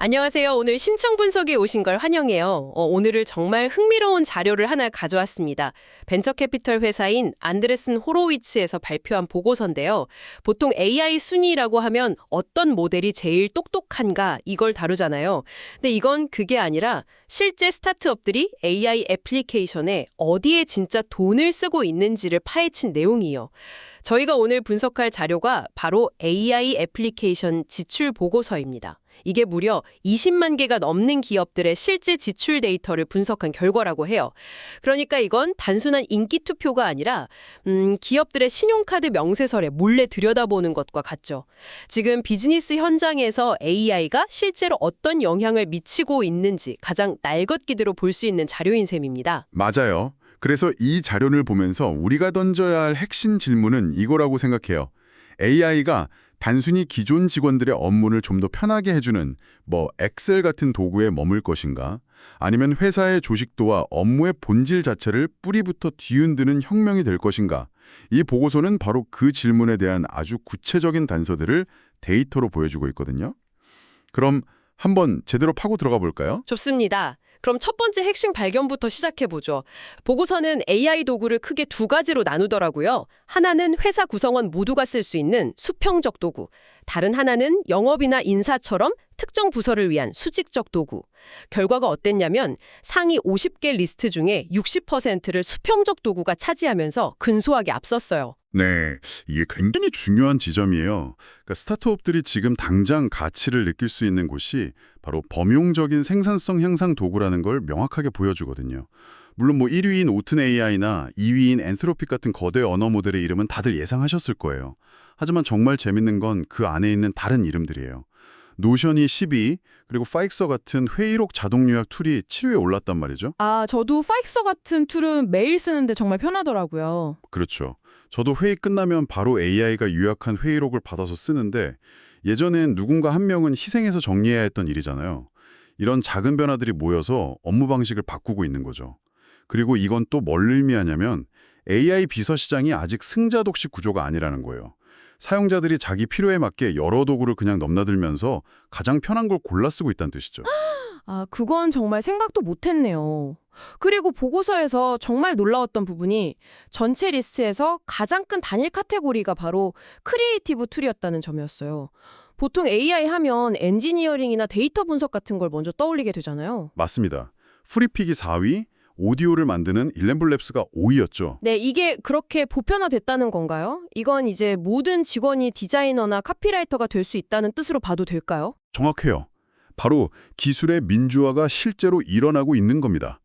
안녕하세요. 오늘 심층 분석에 오신 걸 환영해요. 오늘은 정말 흥미로운 자료를 하나 가져왔습니다. 벤처캐피털 회사인 안드레슨 호로위츠에서 발표한 보고서인데요. 보통 AI 순위라고 하면 어떤 모델이 제일 똑똑한가 이걸 다루잖아요. 근데 이건 그게 아니라 실제 스타트업들이 AI 애플리케이션에 어디에 진짜 돈을 쓰고 있는지를 파헤친 내용이에요. 저희가 오늘 분석할 자료가 바로 AI 애플리케이션 지출 보고서입니다. 이게 무려 20만 개가 넘는 기업들의 실제 지출 데이터를 분석한 결과라고 해요. 그러니까 이건 단순한 인기 투표가 아니라 기업들의 신용카드 명세서를 몰래 들여다보는 것과 같죠. 지금 비즈니스 현장에서 AI가 실제로 어떤 영향을 미치고 있는지 가장 날것기드로 볼 수 있는 자료인 셈입니다. 맞아요. 그래서 이 자료를 보면서 우리가 던져야 할 핵심 질문은 이거라고 생각해요. AI가 단순히 기존 직원들의 업무를 좀 더 편하게 해주는 엑셀 같은 도구에 머물 것인가? 아니면 회사의 조직도와 업무의 본질 자체를 뿌리부터 뒤흔드는 혁명이 될 것인가? 이 보고서는 바로 그 질문에 대한 아주 구체적인 단서들을 데이터로 보여주고 있거든요. 그럼 한번 제대로 파고 들어가 볼까요? 좋습니다. 그럼 첫 번째 핵심 발견부터 시작해보죠. 보고서는 AI 도구를 크게 두 가지로 나누더라고요. 하나는 회사 구성원 모두가 쓸 수 있는 수평적 도구, 다른 하나는 영업이나 인사처럼 특정 부서를 위한 수직적 도구. 결과가 어땠냐면 상위 50개 리스트 중에 60%를 수평적 도구가 차지하면서 근소하게 앞섰어요. 네, 이게 굉장히 중요한 지점이에요. 그러니까 스타트업들이 지금 당장 가치를 느낄 수 있는 곳이 바로 범용적인 생산성 향상 도구라는 걸 명확하게 보여주거든요. 물론 1위인 오튼 AI나 2위인 엔트로픽 같은 거대 언어 모델의 이름은 다들 예상하셨을 거예요. 하지만 정말 재밌는 건 그 안에 있는 다른 이름들이에요. 노션이 12, 그리고 파익서 같은 회의록 자동 요약 툴이 7위에 올랐단 말이죠. 저도 파익서 같은 툴은 매일 쓰는데 정말 편하더라고요. 그렇죠. 저도 회의 끝나면 바로 AI가 요약한 회의록을 받아서 쓰는데 예전엔 누군가 한 명은 희생해서 정리해야 했던 일이잖아요. 이런 작은 변화들이 모여서 업무 방식을 바꾸고 있는 거죠. 그리고 이건 또 뭘 의미하냐면 AI 비서 시장이 아직 승자독식 구조가 아니라는 거예요. 사용자들이 자기 필요에 맞게 여러 도구를 그냥 넘나들면서 가장 편한 걸 골라 쓰고 있다는 뜻이죠. 그건 정말 생각도 못했네요. 그리고 보고서에서 정말 놀라웠던 부분이 전체 리스트에서 가장 큰 단일 카테고리가 바로 크리에이티브 툴이었다는 점이었어요. 보통 AI 하면 엔지니어링이나 데이터 분석 같은 걸 먼저 떠올리게 되잖아요. 맞습니다. 프리픽이 4위, 오디오를 만드는 일렘블랩스가 5위였죠. 네, 이게 그렇게 보편화됐다는 건가요? 이건 이제 모든 직원이 디자이너나 카피라이터가 될 수 있다는 뜻으로 봐도 될까요? 정확해요. 바로 기술의 민주화가 실제로 일어나고 있는 겁니다.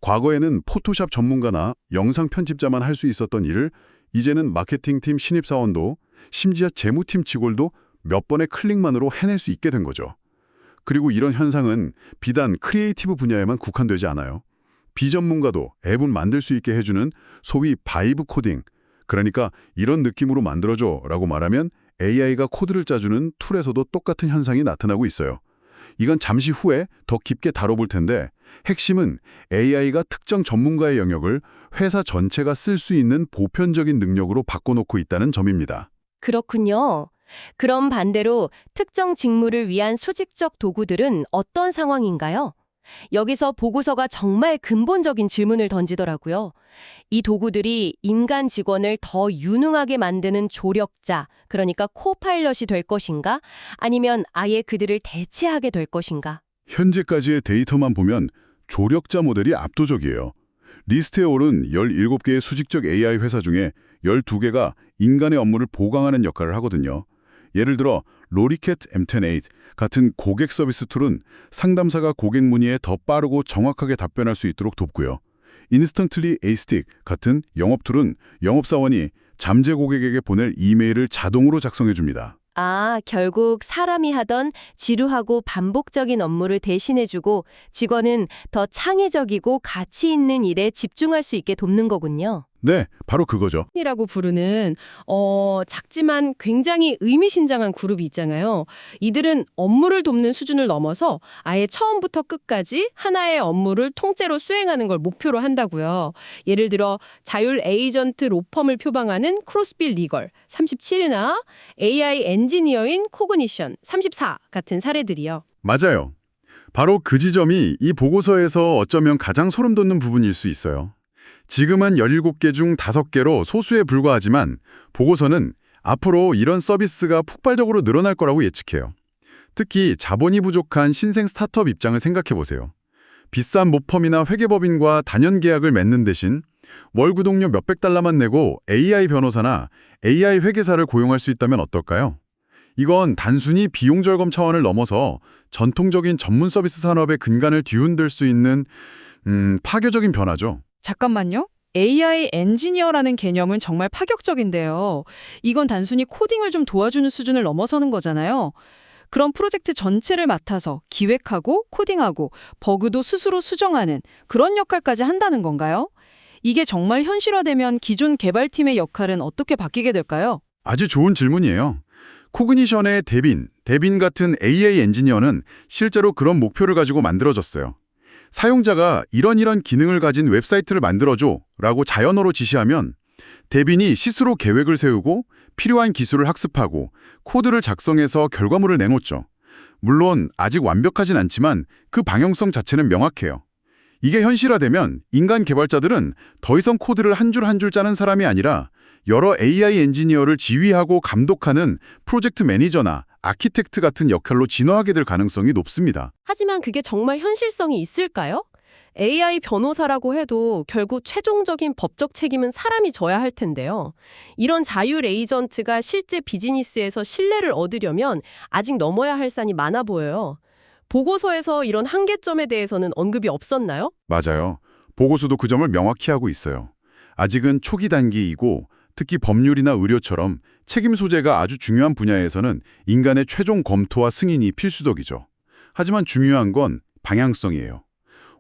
과거에는 포토샵 전문가나 영상 편집자만 할 수 있었던 일을 이제는 마케팅팀 신입사원도 심지어 재무팀 직원도 몇 번의 클릭만으로 해낼 수 있게 된 거죠. 그리고 이런 현상은 비단 크리에이티브 분야에만 국한되지 않아요. 비전문가도 앱을 만들 수 있게 해주는 소위 바이브 코딩, 그러니까 이런 느낌으로 만들어줘 라고 말하면 AI가 코드를 짜주는 툴에서도 똑같은 현상이 나타나고 있어요. 이건 잠시 후에 더 깊게 다뤄볼 텐데 핵심은 AI가 특정 전문가의 영역을 회사 전체가 쓸 수 있는 보편적인 능력으로 바꿔놓고 있다는 점입니다. 그렇군요. 그럼 반대로 특정 직무를 위한 수직적 도구들은 어떤 상황인가요? 여기서 보고서가 정말 근본적인 질문을 던지더라고요. 이 도구들이 인간 직원을 더 유능하게 만드는 조력자, 그러니까 코파일럿이 될 것인가? 아니면 아예 그들을 대체하게 될 것인가? 현재까지의 데이터만 보면 조력자 모델이 압도적이에요. 리스트에 오른 17개의 수직적 AI 회사 중에 12개가 인간의 업무를 보강하는 역할을 하거든요. 예를 들어 로리캣 M108 같은 고객 서비스 툴은 상담사가 고객 문의에 더 빠르고 정확하게 답변할 수 있도록 돕고요. 인스턴틀리 에이스틱 같은 영업 툴은 영업사원이 잠재 고객에게 보낼 이메일을 자동으로 작성해 줍니다. 결국 사람이 하던 지루하고 반복적인 업무를 대신해주고 직원은 더 창의적이고 가치 있는 일에 집중할 수 있게 돕는 거군요. 네, 바로 그거죠. 이라고 부르는 작지만 굉장히 의미심장한 그룹이 있잖아요. 이들은 업무를 돕는 수준을 넘어서 아예 처음부터 끝까지 하나의 업무를 통째로 수행하는 걸 목표로 한다고요. 예를 들어 자율 에이전트 로펌을 표방하는 크로스빌 리걸 37이나 AI 엔지니어인 코그니션 34 같은 사례들이요. 맞아요. 바로 그 지점이 이 보고서에서 어쩌면 가장 소름 돋는 부분일 수 있어요. 지금은 17개 중 5개로 소수에 불과하지만 보고서는 앞으로 이런 서비스가 폭발적으로 늘어날 거라고 예측해요. 특히 자본이 부족한 신생 스타트업 입장을 생각해 보세요. 비싼 모펌이나 회계법인과 단연 계약을 맺는 대신 월 구독료 몇백 달러만 내고 AI 변호사나 AI 회계사를 고용할 수 있다면 어떨까요? 이건 단순히 비용 절감 차원을 넘어서 전통적인 전문 서비스 산업의 근간을 뒤흔들 수 있는 파괴적인 변화죠. 잠깐만요. AI 엔지니어라는 개념은 정말 파격적인데요. 이건 단순히 코딩을 좀 도와주는 수준을 넘어서는 거잖아요. 그런 프로젝트 전체를 맡아서 기획하고 코딩하고 버그도 스스로 수정하는 그런 역할까지 한다는 건가요? 이게 정말 현실화되면 기존 개발팀의 역할은 어떻게 바뀌게 될까요? 아주 좋은 질문이에요. 코그니션의 데빈 같은 AI 엔지니어는 실제로 그런 목표를 가지고 만들어졌어요. 사용자가 이런 기능을 가진 웹사이트를 만들어줘 라고 자연어로 지시하면 데빈이 스스로 계획을 세우고 필요한 기술을 학습하고 코드를 작성해서 결과물을 내놓죠. 물론 아직 완벽하진 않지만 그 방향성 자체는 명확해요. 이게 현실화되면 인간 개발자들은 더 이상 코드를 한 줄 한 줄 짜는 사람이 아니라 여러 AI 엔지니어를 지휘하고 감독하는 프로젝트 매니저나 아키텍트 같은 역할로 진화하게 될 가능성이 높습니다. 하지만 그게 정말 현실성이 있을까요? AI 변호사라고 해도 결국 최종적인 법적 책임은 사람이 져야 할 텐데요. 이런 자율 에이전트가 실제 비즈니스에서 신뢰를 얻으려면 아직 넘어야 할 산이 많아 보여요. 보고서에서 이런 한계점에 대해서는 언급이 없었나요? 맞아요. 보고서도 그 점을 명확히 하고 있어요. 아직은 초기 단계이고 특히 법률이나 의료처럼 책임 소재가 아주 중요한 분야에서는 인간의 최종 검토와 승인이 필수적이죠. 하지만 중요한 건 방향성이에요.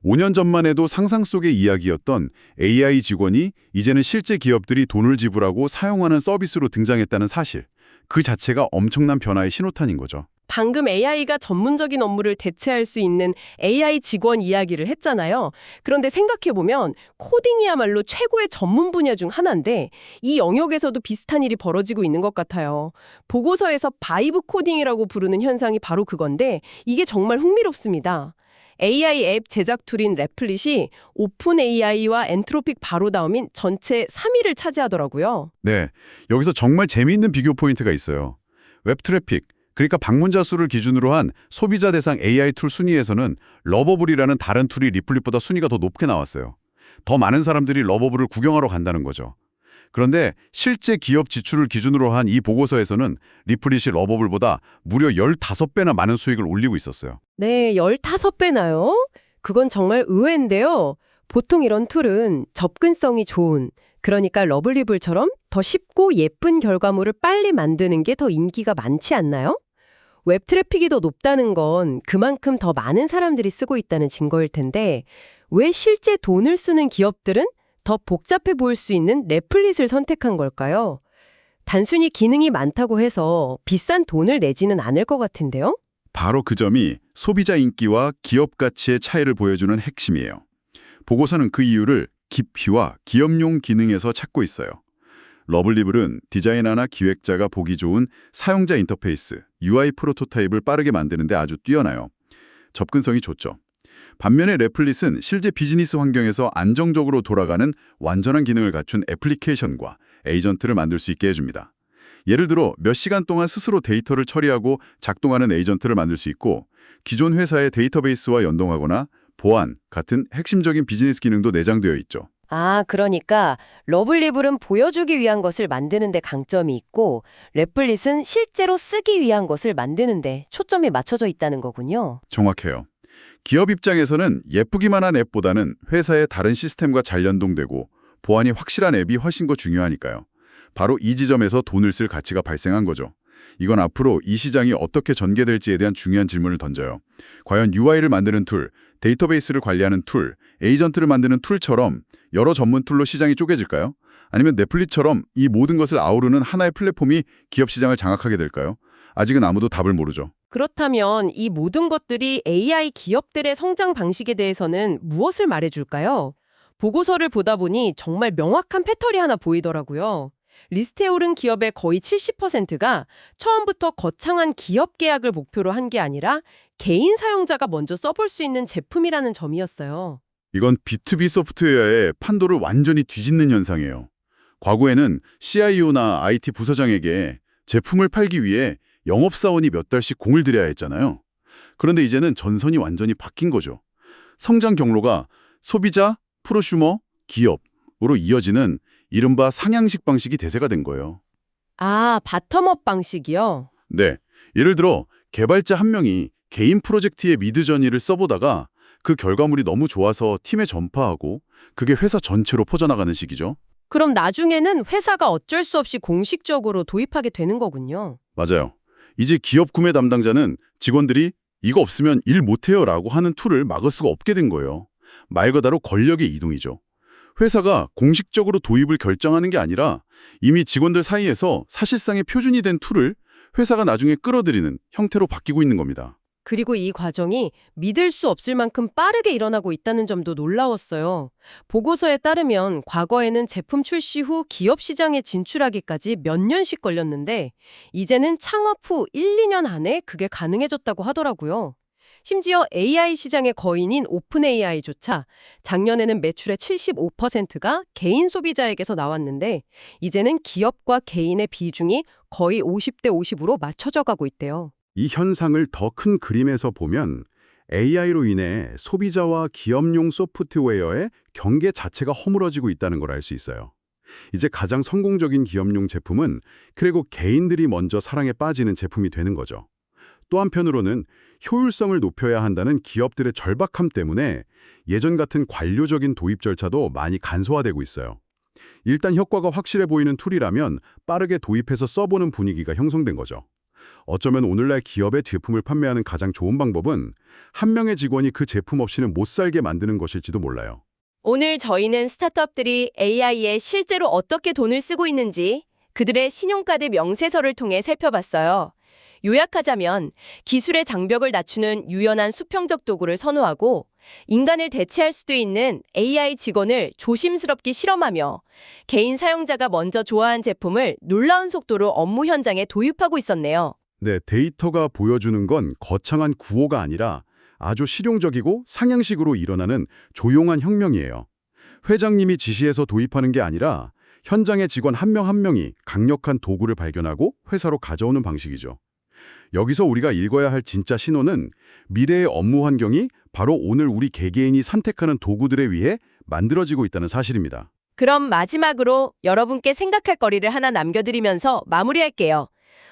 5년 전만 해도 상상 속의 이야기였던 AI 직원이 이제는 실제 기업들이 돈을 지불하고 사용하는 서비스로 등장했다는 사실, 그 자체가 엄청난 변화의 신호탄인 거죠. 방금 AI가 전문적인 업무를 대체할 수 있는 AI 직원 이야기를 했잖아요. 그런데 생각해보면 코딩이야말로 최고의 전문 분야 중 하나인데 이 영역에서도 비슷한 일이 벌어지고 있는 것 같아요. 보고서에서 바이브 코딩이라고 부르는 현상이 바로 그건데 이게 정말 흥미롭습니다. AI 앱 제작 툴인 레플릿이 오픈 AI와 엔트로픽 바로 다음인 전체 3위를 차지하더라고요. 네, 여기서 정말 재미있는 비교 포인트가 있어요. 웹 트래픽, 그러니까 방문자 수를 기준으로 한 소비자 대상 AI 툴 순위에서는 러버블이라는 다른 툴이 리플릿보다 순위가 더 높게 나왔어요. 더 많은 사람들이 러버블을 구경하러 간다는 거죠. 그런데 실제 기업 지출을 기준으로 한 이 보고서에서는 리플릿이 러버블보다 무려 15배나 많은 수익을 올리고 있었어요. 네, 15배나요? 그건 정말 의외인데요. 보통 이런 툴은 접근성이 좋은, 그러니까 러블리블처럼 더 쉽고 예쁜 결과물을 빨리 만드는 게 더 인기가 많지 않나요? 웹 트래픽이 더 높다는 건 그만큼 더 많은 사람들이 쓰고 있다는 증거일 텐데 왜 실제 돈을 쓰는 기업들은 더 복잡해 보일 수 있는 레플릿을 선택한 걸까요? 단순히 기능이 많다고 해서 비싼 돈을 내지는 않을 것 같은데요? 바로 그 점이 소비자 인기와 기업 가치의 차이를 보여주는 핵심이에요. 보고서는 그 이유를 깊이와 기업용 기능에서 찾고 있어요. 러블리블은 디자이너나 기획자가 보기 좋은 사용자 인터페이스, UI 프로토타입을 빠르게 만드는 데 아주 뛰어나요. 접근성이 좋죠. 반면에 레플릿은 실제 비즈니스 환경에서 안정적으로 돌아가는 완전한 기능을 갖춘 애플리케이션과 에이전트를 만들 수 있게 해줍니다. 예를 들어 몇 시간 동안 스스로 데이터를 처리하고 작동하는 에이전트를 만들 수 있고 기존 회사의 데이터베이스와 연동하거나 보안 같은 핵심적인 비즈니스 기능도 내장되어 있죠. 아, 그러니까 러블리블은 보여주기 위한 것을 만드는 데 강점이 있고 레플릿은 실제로 쓰기 위한 것을 만드는 데 초점이 맞춰져 있다는 거군요. 정확해요. 기업 입장에서는 예쁘기만 한 앱보다는 회사의 다른 시스템과 잘 연동되고 보안이 확실한 앱이 훨씬 더 중요하니까요. 바로 이 지점에서 돈을 쓸 가치가 발생한 거죠. 이건 앞으로 이 시장이 어떻게 전개될지에 대한 중요한 질문을 던져요. 과연 UI를 만드는 툴, 데이터베이스를 관리하는 툴, 에이전트를 만드는 툴처럼 여러 전문 툴로 시장이 쪼개질까요? 아니면 넷플릭스처럼 이 모든 것을 아우르는 하나의 플랫폼이 기업 시장을 장악하게 될까요? 아직은 아무도 답을 모르죠. 그렇다면 이 모든 것들이 AI 기업들의 성장 방식에 대해서는 무엇을 말해줄까요? 보고서를 보다 보니 정말 명확한 패턴이 하나 보이더라고요. 리스트에 오른 기업의 거의 70%가 처음부터 거창한 기업 계약을 목표로 한 게 아니라 개인 사용자가 먼저 써볼 수 있는 제품이라는 점이었어요. 이건 B2B 소프트웨어의 판도를 완전히 뒤집는 현상이에요. 과거에는 CIO나 IT 부서장에게 제품을 팔기 위해 영업사원이 몇 달씩 공을 들여야 했잖아요. 그런데 이제는 전선이 완전히 바뀐 거죠. 성장 경로가 소비자, 프로슈머, 기업으로 이어지는 이른바 상향식 방식이 대세가 된 거예요. 아, 바텀업 방식이요? 네, 예를 들어 개발자 한 명이 개인 프로젝트에 미드저니를 써보다가 그 결과물이 너무 좋아서 팀에 전파하고 그게 회사 전체로 퍼져나가는 식이죠. 그럼 나중에는 회사가 어쩔 수 없이 공식적으로 도입하게 되는 거군요. 맞아요. 이제 기업 구매 담당자는 직원들이 이거 없으면 일 못해요 라고 하는 툴을 막을 수가 없게 된 거예요. 말 그대로 권력의 이동이죠. 회사가 공식적으로 도입을 결정하는 게 아니라 이미 직원들 사이에서 사실상의 표준이 된 툴을 회사가 나중에 끌어들이는 형태로 바뀌고 있는 겁니다. 그리고 이 과정이 믿을 수 없을 만큼 빠르게 일어나고 있다는 점도 놀라웠어요. 보고서에 따르면 과거에는 제품 출시 후 기업 시장에 진출하기까지 몇 년씩 걸렸는데 이제는 창업 후 1, 2년 안에 그게 가능해졌다고 하더라고요. 심지어 AI 시장의 거인인 오픈 AI조차 작년에는 매출의 75%가 개인 소비자에게서 나왔는데 이제는 기업과 개인의 비중이 거의 50대 50으로 맞춰져 가고 있대요. 이 현상을 더 큰 그림에서 보면 AI로 인해 소비자와 기업용 소프트웨어의 경계 자체가 허물어지고 있다는 걸 알 수 있어요. 이제 가장 성공적인 기업용 제품은 그리고 개인들이 먼저 사랑에 빠지는 제품이 되는 거죠. 또 한편으로는 효율성을 높여야 한다는 기업들의 절박함 때문에 예전 같은 관료적인 도입 절차도 많이 간소화되고 있어요. 일단 효과가 확실해 보이는 툴이라면 빠르게 도입해서 써보는 분위기가 형성된 거죠. 어쩌면 오늘날 기업의 제품을 판매하는 가장 좋은 방법은 한 명의 직원이 그 제품 없이는 못 살게 만드는 것일지도 몰라요. 오늘 저희는 스타트업들이 AI에 실제로 어떻게 돈을 쓰고 있는지 그들의 신용카드 명세서를 통해 살펴봤어요. 요약하자면 기술의 장벽을 낮추는 유연한 수평적 도구를 선호하고 인간을 대체할 수도 있는 AI 직원을 조심스럽게 실험하며 개인 사용자가 먼저 좋아한 제품을 놀라운 속도로 업무 현장에 도입하고 있었네요. 네, 데이터가 보여주는 건 거창한 구호가 아니라 아주 실용적이고 상향식으로 일어나는 조용한 혁명이에요. 회장님이 지시해서 도입하는 게 아니라 현장의 직원 한 명 한 명이 강력한 도구를 발견하고 회사로 가져오는 방식이죠. 여기서 우리가 읽어야 할 진짜 신호는 미래의 업무 환경이 바로 오늘 우리 개개인이 선택하는 도구들에 의해 만들어지고 있다는 사실입니다. 그럼 마지막으로 여러분께 생각할 거리를 하나 남겨드리면서 마무리할게요.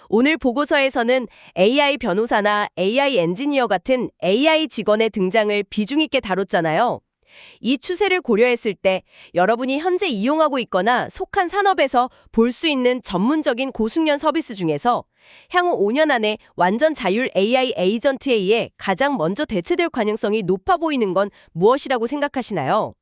오늘 보고서에서는 AI 변호사나 AI 엔지니어 같은 AI 직원의 등장을 비중 있게 다뤘잖아요. 이 추세를 고려했을 때 여러분이 현재 이용하고 있거나 속한 산업에서 볼 수 있는 전문적인 고숙련 서비스 중에서 향후 5년 안에 완전 자율 AI 에이전트에 의해 가장 먼저 대체될 가능성이 높아 보이는 건 무엇이라고 생각하시나요?